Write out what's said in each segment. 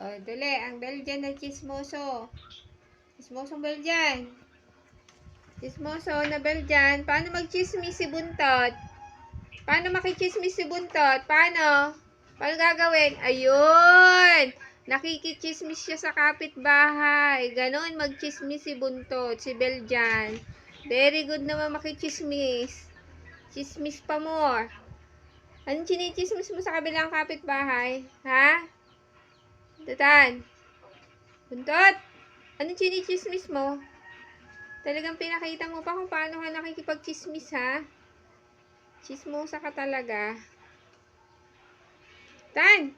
O, dali. Ang Belgian na chismoso. Chismosong Belgian. Chismoso na Belgian. Paano mag-chismis si Buntot? Paano makichismis si Buntot? Paano? Paano gagawin? Ayun! Nakikichismis siya sa kapitbahay. Ganon magchismis si Buntot, si Belgian. Very good naman makichismis. Chismis pa more. Anong chinichismis mo sa kabilang kapitbahay? Ha? Tutan? Buntot? Anong chinichismis mo? Talagang pinakita mo pa kung paano ka nakikipagchismis, ha? Chismosa ka talaga. Tan!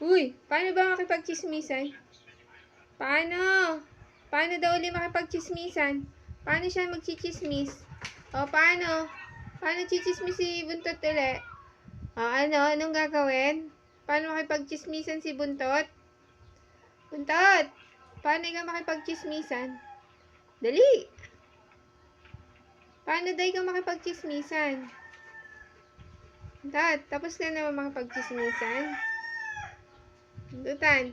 Uy, paano ba makipagchismisan? Paano? Paano daw ulit makipagchismisan? Paano siya magchichismis? O, paano? Paano chichismis si Buntot ulit? O, ano? Anong gagawin? Paano makipagchismisan si Buntot? Buntot! Paano ikaw makipagchismisan? Dali! Paano daw ikaw makipagchismisan? Buntot, tapos ka naman makipagchismisan? Buntutan.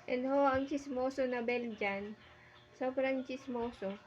And ho, ang chismoso na Belgian. Sobrang chismoso.